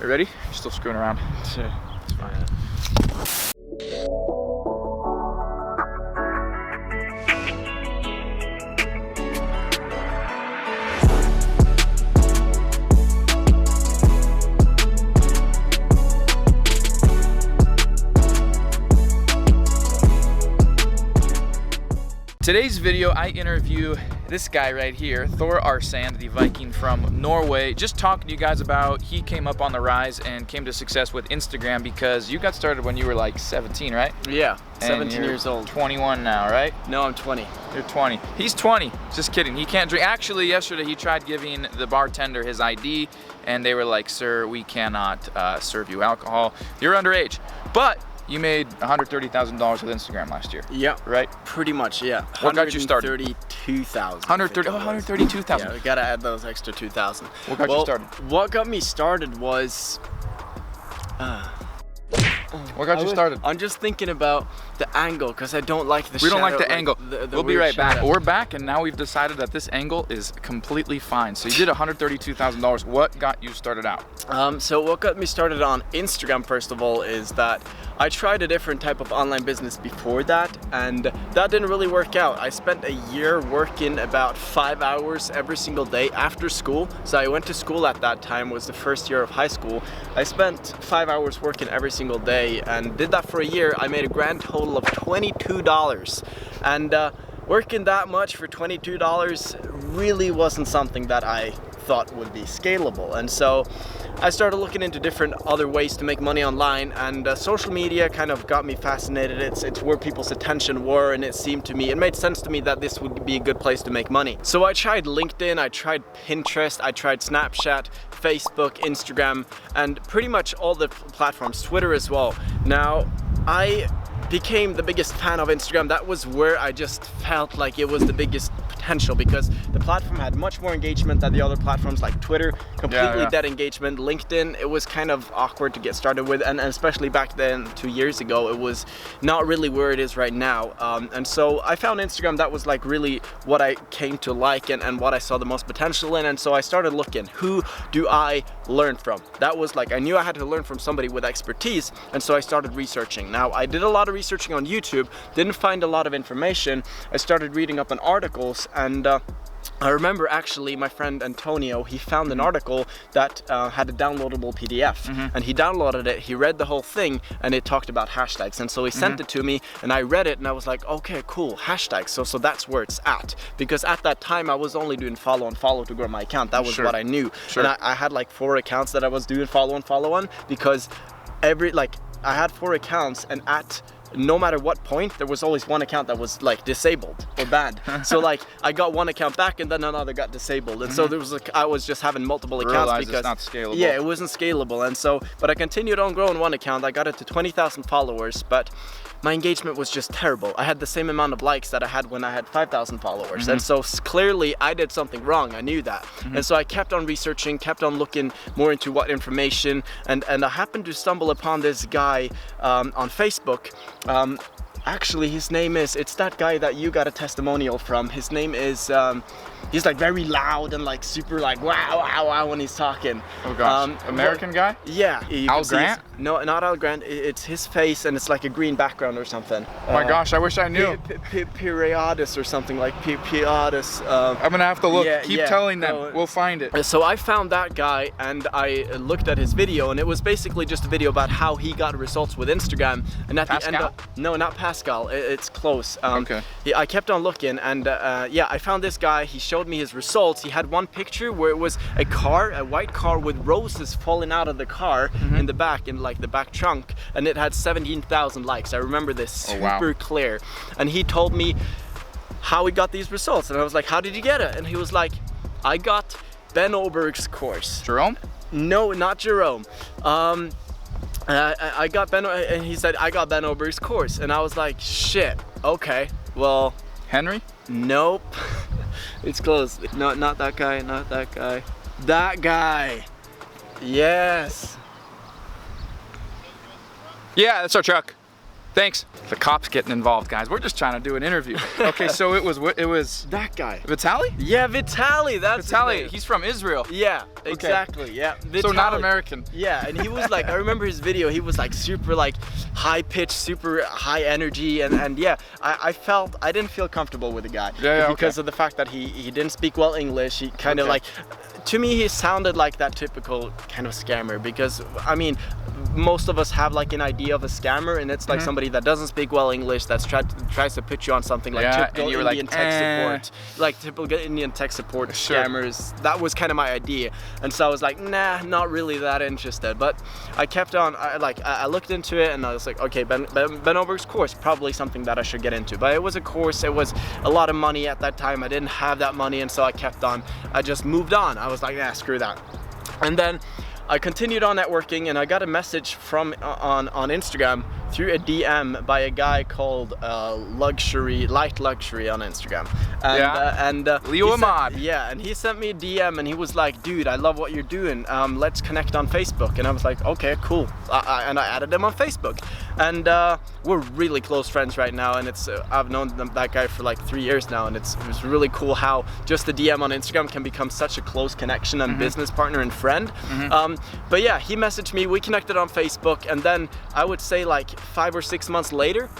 You ready? You're still screwing around. It's fine. Today's video, I interview this guy right here, Thor Aarsand, the Viking from Norway. Just talking to you guys about, he came up on the rise and came to success with Instagram because you got started when you were like 17, right? Yeah, And 17 you're years old. 21 now, right? No, I'm 20. You're 20. He's 20. Just kidding. He can't drink. Actually, yesterday he tried giving the bartender his ID and they were like, sir, we cannot serve you alcohol. You're underage. But you made $130,000 with Instagram last year. Yeah. Right? Pretty much, yeah. What got you started? 132,000. 132,000. Yeah, we gotta add those extra 2,000. What got you started? What got me started was... What got you started? I'm just thinking about the angle because I don't like the shadow. We don't like the angle. We'll be right back. Shadow. We're back and now we've decided that this angle is completely fine. So you did $132,000. What got you started out? So what got me started on Instagram, first of all, is that I tried a different type of online business before that, and that didn't really work out. I spent a year working about 5 hours every single day after school. So I went to school at that time, was the first year of high school. I spent 5 hours working every single day and did that for a year. I made a grand total of $22. And working that much for $22 really wasn't something that I thought would be scalable. And so I started looking into different other ways to make money online, and social media kind of got me fascinated. It's where people's attention were, and it made sense to me that this would be a good place to make money. So I tried LinkedIn, I tried Pinterest, I tried Snapchat, Facebook, Instagram, and pretty much all the platforms, Twitter as well. Now, I became the biggest fan of Instagram. That was where I just felt like it was the biggest potential because the platform had much more engagement than the other platforms like Twitter, completely dead engagement. LinkedIn, it was kind of awkward to get started with, and especially back then 2 years ago, it was not really where it is right now. And so I found Instagram, that was like really what I came to like and what I saw the most potential in, and so I started looking, who do I learn from? That was like, I knew I had to learn from somebody with expertise, and so I started researching. Now, I did a lot of researching on YouTube, didn't find a lot of information. I started reading up on articles, and I remember actually my friend Antonio, he found an article that had a downloadable PDF, and he downloaded it, he read the whole thing, and it talked about hashtags, and so he sent it to me, and I read it, and I was like, okay, cool, hashtags, so that's where it's at, because at that time I was only doing follow and follow to grow my account. That was what I knew, and I had like 4 accounts that I was doing follow and follow on, because I had 4 accounts, and no matter what point, there was always one account that was like disabled or banned. So like I got one account back and then another got disabled, and so there was like, I was just having multiple accounts because it's not scalable. Yeah, it wasn't scalable, and so but I continued on growing one account. I got it to 20,000 followers, but my engagement was just terrible. I had the same amount of likes that I had when I had 5,000 followers, and so clearly I did something wrong. I knew that, and so I kept on researching, kept on looking more into what information, and I happened to stumble upon this guy on Facebook. Actually, his name is, it's that guy that you got a testimonial from. His name is, he's like very loud and like super like wow, wow, wow when he's talking. Oh gosh, American guy? Yeah. Al Grant? No, not Al Grant. It's his face and it's like a green background or something. Oh my gosh, I wish I knew. Periodis or something like Periodis. I'm gonna have to look. Keep telling them. We'll find it. So I found that guy and I looked at his video, and it was basically just a video about how he got results with Instagram. And at the end of, no, not Pascal. It's close. Okay. I kept on looking, and yeah, I found this guy. He showed me his results. He had one picture where it was a white car with roses falling out of the car in the back, in like the back trunk, and it had 17,000 likes. I remember this super clear. And he told me how he got these results, and I was like, how did you get it? And he was like, I got Ben Oberg's course. Jerome? No, not Jerome. I got Ben, and he said, I got Ben Oberg's course, and I was like, shit, okay, well. Henry? Nope. It's close. No, not that guy, not that guy. That guy. Yes. Yeah, that's our truck. Thanks. The cops getting involved, guys. We're just trying to do an interview. Okay, so it was That guy. Vitaly? Yeah, Vitaly. That's Vitaly. He's from Israel. Yeah, exactly. Yeah. Vitaly. So not American. Yeah, and he was like, I remember his video. He was like super like high pitched, super high energy, and yeah, I didn't feel comfortable with the guy because of the fact that he didn't speak well English. He kind of like, to me, he sounded like that typical kind of scammer, because I mean, most of us have like an idea of a scammer, and it's like somebody that doesn't speak well English that's tries to put you on something like typical Indian tech support, like typical Indian tech support scammers. That was kind of my idea, and so I was like, nah, not really that interested. But I kept on. I looked into it, and I was like, okay, Ben Oberg's course, probably something that I should get into. But it was a course. It was a lot of money at that time. I didn't have that money, and so I kept on. I just moved on. I was like, nah, screw that. And then I continued on networking, and I got a message from on Instagram through a DM by a guy called Light Luxury on Instagram. And Leo Ahmad. Yeah, and he sent me a DM, and he was like, dude, I love what you're doing. Let's connect on Facebook. And I was like, okay, cool. And I added him on Facebook. And we're really close friends right now, and it's I've known that guy for like 3 years now, and it's really cool how just the DM on Instagram can become such a close connection and business partner and friend. But yeah, he messaged me, we connected on Facebook, and then I would say like 5 or 6 months later,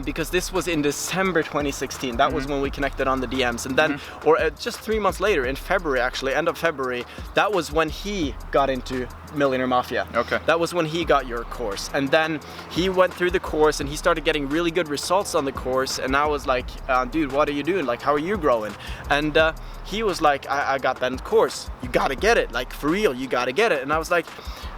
because this was in December 2016, that was when we connected on the DMs, and then or just 3 months later, in February actually, end of February, that was when he got into Millionaire Mafia. Okay. That was when he got your course, and then he went through the course and he started getting really good results on the course, and I was like, dude, what are you doing? Like, how are you growing? And he was like, I got that course, you gotta get it, like for real, you gotta get it. And I was like,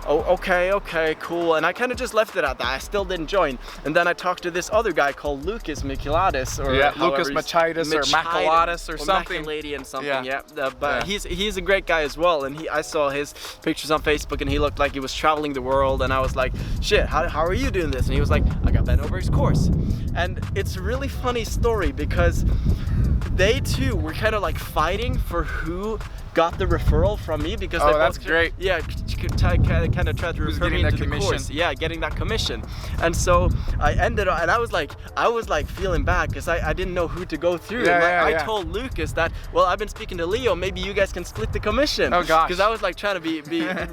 oh, okay, cool. And I kind of just left it at that. I still didn't join. And then I talked to this other guy called Lucas Michaladis, or Lucas Machitis or Machiladis or something. Macalady and something, but he's a great guy as well. And I saw his pictures on Facebook, and he looked like he was traveling the world. And I was like, shit, how are you doing this? And he was like, I got Ben Oberg's course. And it's a really funny story, because they too were kind of like fighting for who got the referral from me, because they that's great. Yeah, kind of tried to refer me into the course. Yeah, getting that commission. And so I ended up, and I was like feeling bad, because I didn't know who to go through. I told Lucas that, well, I've been speaking to Leo, maybe you guys can split the commission. Oh gosh. Because I was like trying to be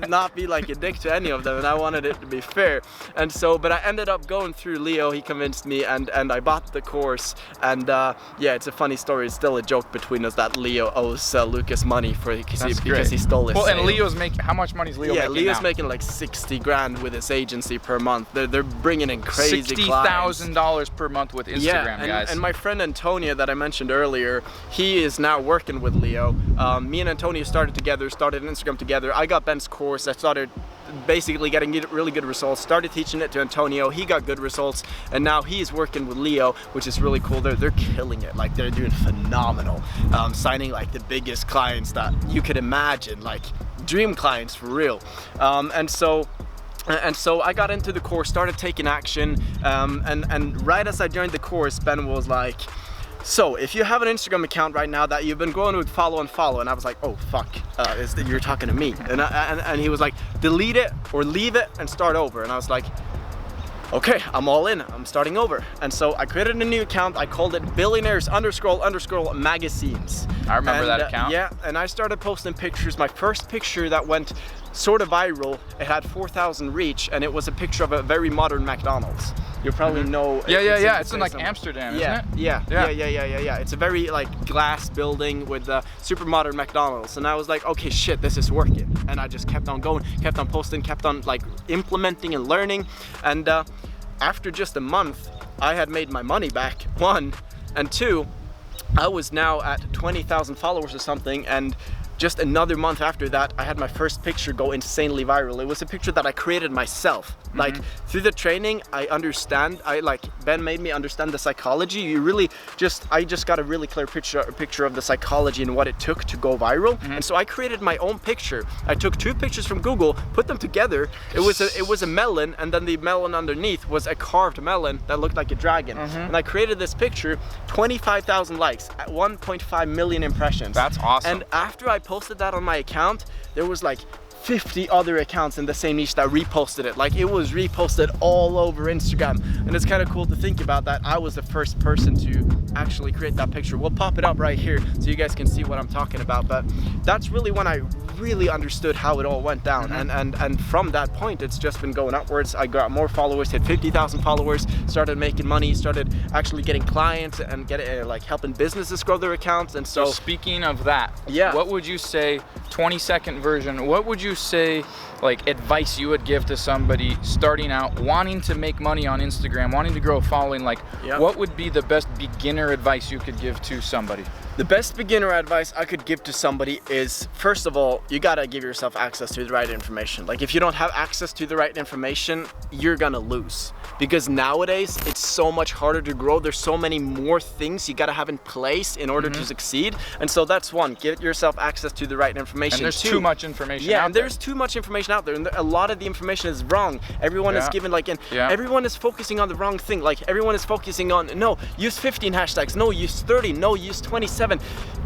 not be like a dick to any of them, and I wanted it to be fair. And so, but I ended up going through Leo. He convinced me, and I bought the course. And yeah, it's a funny story. It's still a joke between us that Leo owes Lucas money because he stole his. Well, sale. And Leo's making, how much money is Leo making? Leo's making like 60 grand with his agency per month. They're bringing in crazy $60,000 per month with Instagram, guys. And my friend Antonio that I mentioned earlier, he is now working with Leo. Me and Antonio started Instagram together. I got Ben's course. I started basically getting really good results, started teaching it to Antonio. He got good results, and now he's working with Leo, which is really cool. They're killing it. Like, they're doing phenomenal, signing like the biggest clients that you could imagine, like dream clients for real. And so I got into the course, started taking action, and right as I joined the course, Ben was like, so if you have an Instagram account right now that you've been going with follow, and I was like, oh fuck, you're talking to me. And he was like, delete it or leave it and start over. And I was like, okay, I'm all in, I'm starting over. And so I created a new account. I called it Billionaires _ Magazines. I remember that account. Yeah, and I started posting pictures. My first picture that went sort of viral, it had 4,000 reach, and it was a picture of a very modern McDonald's. You probably know. Yeah. It's in like Amsterdam, isn't it? Yeah. It's a very like glass building with a super modern McDonald's, and I was like, okay, shit, this is working. And I just kept on going, kept on posting, kept on like implementing and learning. And after just a month, I had made my money back, 1, and 2, I was now at 20,000 followers or something, and just another month after that, I had my first picture go insanely viral. It was a picture that I created myself. Like, through the training, Ben made me understand the psychology. I just got a really clear picture of the psychology and what it took to go viral. And so I created my own picture. I took 2 pictures from Google, put them together. It was a melon, and then the melon underneath was a carved melon that looked like a dragon. And I created this picture, 25,000 likes, at 1.5 million impressions. That's awesome. And after I posted that on my account, there was like 50 other accounts in the same niche that reposted it. Like, it was reposted all over Instagram. And it's kind of cool to think about that I was the first person to actually create that picture. We'll pop it up right here so you guys can see what I'm talking about. But that's really when I really understood how it all went down. And from that point, it's just been going upwards. I got more followers, hit 50,000 followers, started making money, started actually getting clients and like helping businesses grow their accounts. And so speaking of that, yeah, what would you say, 20-second version, what would you say like advice you would give to somebody starting out, wanting to make money on Instagram, wanting to grow a following? Like, what would be the best beginner advice you could give to somebody? The best beginner advice I could give to somebody is, first of all, you gotta give yourself access to the right information. Like, if you don't have access to the right information, you're gonna lose. Because nowadays, it's so much harder to grow. There's so many more things you gotta have in place in order to succeed. And so that's one, get yourself access to the right information. And there's too much information out there. Yeah, and there's too much information out there. And a lot of the information is wrong. Everyone is given like, everyone is focusing on the wrong thing. Like, everyone is focusing on, no, use 15 hashtags, no, use 30, no, use 27.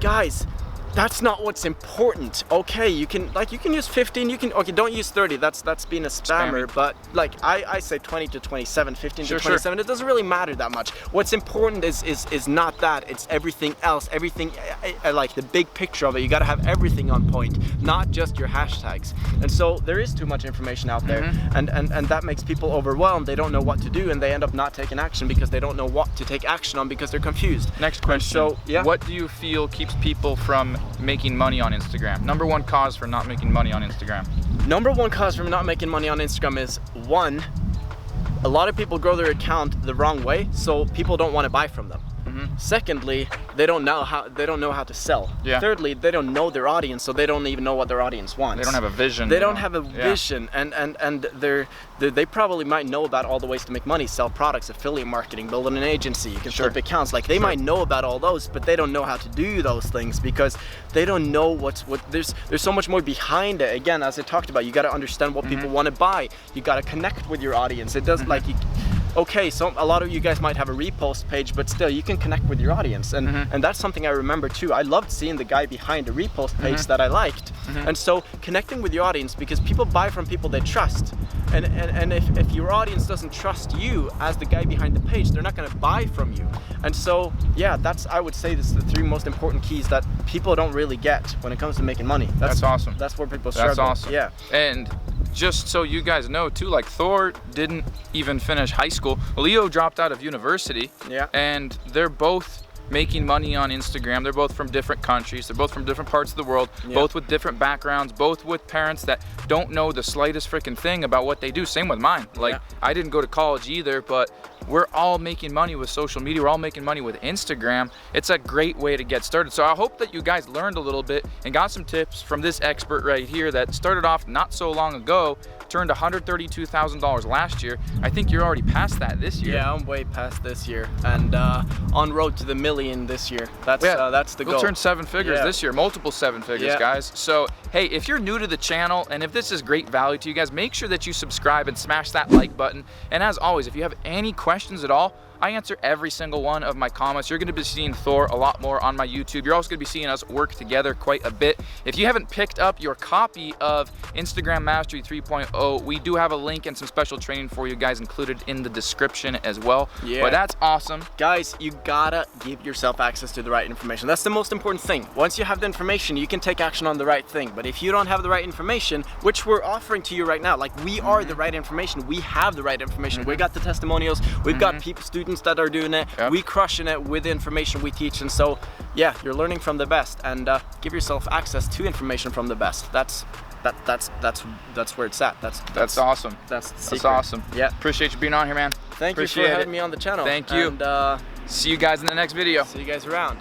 Guys, that's not what's important. Okay, you can use 15, okay, don't use 30, that's being a spammer. But like I say 20 to 27, 15 to 27, it doesn't really matter that much. What's important is not that, it's everything else, everything, like the big picture of it. You gotta have everything on point, not just your hashtags. And so there is too much information out there, and that makes people overwhelmed. They don't know what to do, and they end up not taking action because they don't know what to take action on because they're confused. Next question. So, what do you feel keeps people from making money on Instagram? Number one cause for not making money on Instagram. Number one cause for not making money on Instagram is, one, a lot of people grow their account the wrong way, so people don't want to buy from them. Secondly, they don't know how to sell. Thirdly, they don't know their audience, so they don't even know what their audience wants. They don't have a vision. They don't have a vision, and they probably might know about all the ways to make money, sell products, affiliate marketing, build an agency, you can flip accounts. Like, they might know about all those, but they don't know how to do those things because they don't know there's so much more behind it. Again, as I talked about, you got to understand what people want to buy. You got to connect with your audience. It doesn't like you. Okay, so a lot of you guys might have a repost page, but still you can connect with your audience, and that's something I remember too. I loved seeing the guy behind the repost page that I liked, and so connecting with your audience, because people buy from people they trust, and if your audience doesn't trust you as the guy behind the page, they're not going to buy from you. And so I would say this is the three most important keys that people don't really get when it comes to making money. That's awesome. That's where people struggle. That's awesome. Yeah. And just so you guys know too, like, Thor didn't even finish high school. Leo dropped out of university. And they're both making money on Instagram. They're both from different countries. They're both from different parts of the world, both with different backgrounds, both with parents that don't know the slightest freaking thing about what they do. Same with mine. Like, I didn't go to college either, but we're all making money with social media. We're all making money with Instagram. It's a great way to get started. So I hope that you guys learned a little bit and got some tips from this expert right here that started off not so long ago, turned $132,000 last year. I think you're already past that this year. Yeah, I'm way past this year, and on road to the million this year. That's the goal. We'll turn 7 figures this year, multiple 7 figures, guys. So hey, if you're new to the channel and if this is great value to you guys, make sure that you subscribe and smash that like button. And as always, if you have any questions at all, I answer every single one of my comments. You're gonna be seeing Thor a lot more on my YouTube. You're also gonna be seeing us work together quite a bit. If you haven't picked up your copy of Instagram Mastery 3.0, we do have a link and some special training for you guys included in the description as well. But that's awesome. Guys, you gotta give yourself access to the right information. That's the most important thing. Once you have the information, you can take action on the right thing. But if you don't have the right information, which we're offering to you right now, like, we are the right information. We have the right information. We got the testimonials. We've got students that are doing it. We crushing it with the information we teach. And so you're learning from the best, and give yourself access to information from the best. That's where it's at. That's awesome. That's awesome. Appreciate you being on here, man. Thank you for having me on the channel. Thank you. And see you guys in the next video. See you guys around.